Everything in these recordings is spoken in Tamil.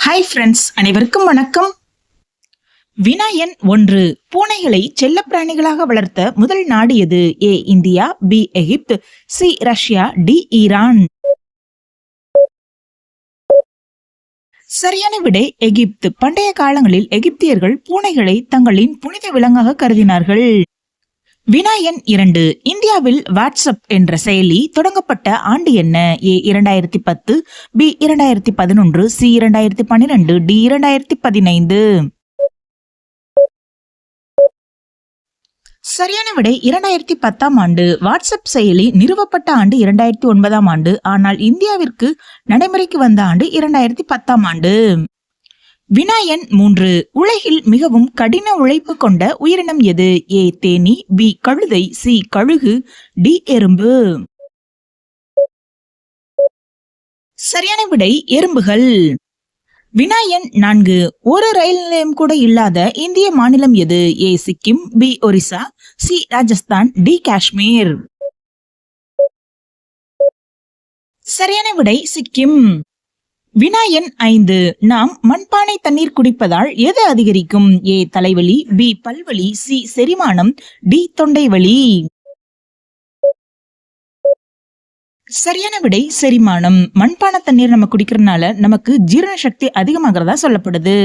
ஹாய் ஃப்ரெண்ட்ஸ், அனைவருக்கும் வணக்கம். வினா எண் 1. பூனைகளை செல்லப்பிராணிகளாக வளர்த்த முதல் நாடு எது? A India, B Egypt, C Russia, D Iran. சரியான விடை எகிப்து. பண்டைய காலங்களில் எகிப்தியர்கள் பூனைகளை தங்களின் புனித விலங்காக கருதினார்கள். வினா எண் 2. இந்தியாவில் வாட்ஸ்அப் என்ற செயலி தொடங்கப்பட்ட ஆண்டு என்ன? ஏ 2010, பி 2011, சி 2012, டி 2015. சரியான விடை 2010ஆம் ஆண்டு. வாட்ஸ்அப் செயலி நிறுவப்பட்ட ஆண்டு 2009ஆம் ஆண்டு. ஆனால் இந்தியாவிற்கு நடைமுறைக்கு வந்த ஆண்டு 2010ஆம் ஆண்டு. வினா எண் 3. உலகில் மிகவும் கடின உழைப்பு கொண்ட உயிரினம் எது? ஏ தேனி, பி கழுதை, சி கழுகு, டி எறும்பு. சரியான விடை எறும்புகள். வினா எண் 4. ஒரு ரயில் நிலையம் கூட இல்லாத இந்திய மாநிலம் எது? A Sikkim, B Orissa, C Rajasthan, D Kashmir. சரியான விடை சிக்கிம். வினா எண் 5. நாம் மண்பானை தண்ணீர் குடிப்பதால் எது அதிகரிக்கும்? ஏ தலைவலி, பி பல்வலி, சி செரிமானம், டி தொண்டை வலி. சரியான விடை செரிமானம். மண்பானை தண்ணீர் நம்ம குடிக்கிறதுனால நமக்கு ஜீரண சக்தி அதிகமாகிறதா சொல்லப்படுது.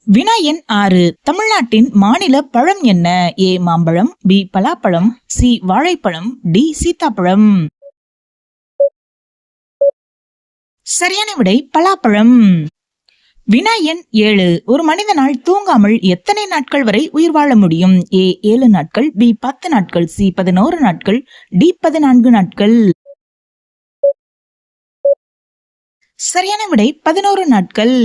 வினா எண் 6. தமிழ்நாட்டின் மாநில பழம் என்ன? ஏ மாம்பழம், பி பலாப்பழம், சி வாழைப்பழம், டி சீத்தாப்பழம். சரியான விடை பலாப்பழம். வினா எண் 7. ஒரு மனிதனால் தூங்காமல் எத்தனை நாட்கள் வரை உயிர் வாழ முடியும்? ஏ 7 நாட்கள், பி 10 நாட்கள், சி 11 நாட்கள், டி 14 நாட்கள். சரியான விடை 11 நாட்கள்.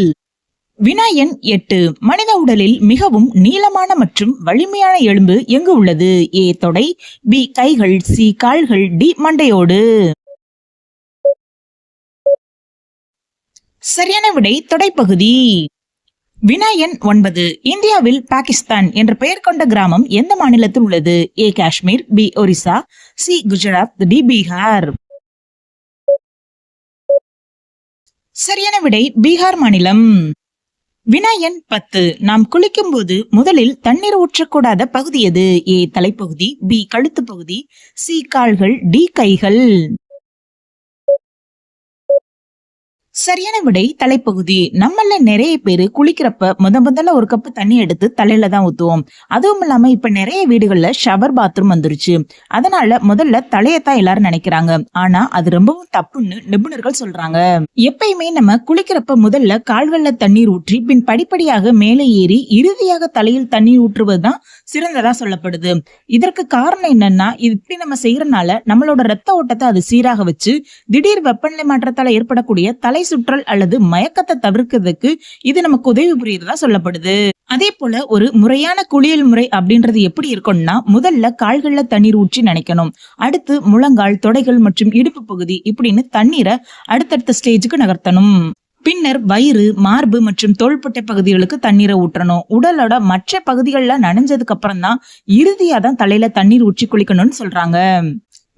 வினா எண் 8. மனித உடலில் மிகவும் நீளமான மற்றும் வலிமையான எலும்பு எங்கு உள்ளது? ஏ தொடை, பி கைகள், சி கால்கள், டி மண்டையோடு. சரியான விடை தொடைப்பகுதி. வினா எண் 9. இந்தியாவில் பாகிஸ்தான் என்ற பெயர் கொண்ட கிராமம் எந்த மாநிலத்தில் உள்ளது? A Kashmir, B Orissa, C Gujarat, D Bihar. சரியான விடை பீகார் மாநிலம். வினா எண் 10. நாம் குளிக்கும் போது முதலில் தண்ணீர் ஊற்றக்கூடாத பகுதி எது? ஏ தலைப்பகுதி, பி கழுத்து பகுதி, சி கால்கள், டி கைகள். சரியான விடை தலைப்பகுதி. நம்மள நிறைய பேரு குளிக்கிறப்ப முதல்ல ஒரு கப்பு தண்ணி எடுத்து தலையில தான் ஊத்துவோம். அதுவும் இல்லாம இப்ப நிறைய வீடுகள்ல ஷவர் பாத்ரூம் வந்துருச்சு. அதனால முதல்ல தலையத்தான் எல்லாரும் நினைக்கிறாங்க. ஆனா அது ரொம்பவும் தப்புன்னு நிபுணர்கள் சொல்றாங்க. எப்பயுமே நம்ம குளிக்கிறப்ப முதல்ல கால்கள்ல தண்ணீர் ஊற்றி பின் படிப்படியாக மேலே ஏறி இறுதியாக தலையில் தண்ணீர் ஊற்றுவதுதான் சிறந்ததா சொல்லப்படுது. இதற்கு காரணம் என்னன்னா, இப்படி நம்ம செய்யறதுனால நம்மளோட ரத்த ஓட்டத்தை அது சீராக வச்சு திடீர் வெப்பநிலை மாற்றத்தால ஏற்படக்கூடிய தலை சுற்றல் அல்லது மயக்கத்தை தவிர்க்கிறதுக்கு இது நமக்கு உதவி புரியுறதா சொல்லப்படுது. அதே போல ஒரு முறையான குளியல் முறை அப்படின்றது எப்படி இருக்கும்னா, முதல்ல கால்கள்ல தண்ணீர் ஊற்றி நினைக்கணும். அடுத்து முழங்கால், தொடைகள் மற்றும் இடுப்பு பகுதி இப்படின்னு தண்ணீரை அடுத்தடுத்த ஸ்டேஜுக்கு நகர்த்தணும். பின்னர் வயிறு, மார்பு மற்றும் தோள்பட்டை பகுதிகளுக்கு தண்ணீரை ஊற்றணும். உடலோட மற்ற பகுதிகள்ல நனைஞ்சதுக்கு அப்புறம் தான் இறுதியா தான் தலையில தண்ணீர் ஊற்றி குளிக்கணும்னு சொல்றாங்க.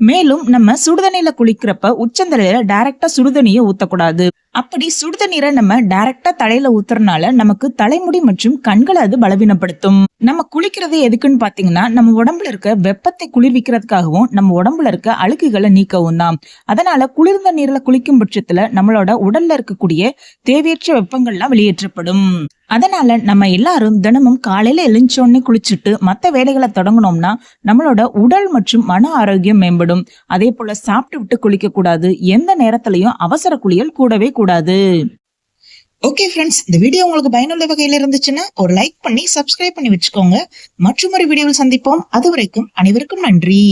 மேலும் நம்ம சுடுதண்ணீர்ல குளிக்கிறப்ப உச்சந்தலையில டைரக்டா சுடுதண்ணியை ஊத்தக்கூடாது. அப்படி சுடுதண்ணீரை நம்ம டைரக்டா தலையில ஊத்துறதுனால நமக்கு தலைமுடி மற்றும் கண்களை அது பலவீனப்படுத்தும். நம்ம குளிக்கிறது எதுக்குன்னு பாத்தீங்கன்னா, நம்ம உடம்புல இருக்க வெப்பத்தை குளிர்விக்கிறதுக்காகவும் நம்ம உடம்புல இருக்க அழுக்குகளை நீக்கவும் தான். அதனால குளிர்ந்த நீர்ல குளிக்கும் பட்சத்துல நம்மளோட உடல்ல இருக்கக்கூடிய தேவையற்ற வெப்பங்கள்லாம் வெளியேற்றப்படும். அதனால நம்ம எல்லாரும் தினமும் காலையில எழுந்தோடனே குளிச்சுட்டு மத்த வேலைகளை தொடங்கணும்னா நம்மளோட உடல் மற்றும் மன ஆரோக்கியம் மேம்படும். அதே போல சாப்பிட்டு விட்டு குளிக்க கூடாது. எந்த நேரத்திலையும் அவசர குளியல் கூடவே கூடாது. ஓகே ஃப்ரெண்ட்ஸ், இந்த வீடியோ உங்களுக்கு பயனுள்ள வகையில இருந்துச்சுன்னா ஒரு லைக் பண்ணி சப்ஸ்கிரைப் பண்ணி வச்சுக்கோங்க. மற்றொரு வீடியோவில் சந்திப்போம். அது வரைக்கும் அனைவருக்கும் நன்றி.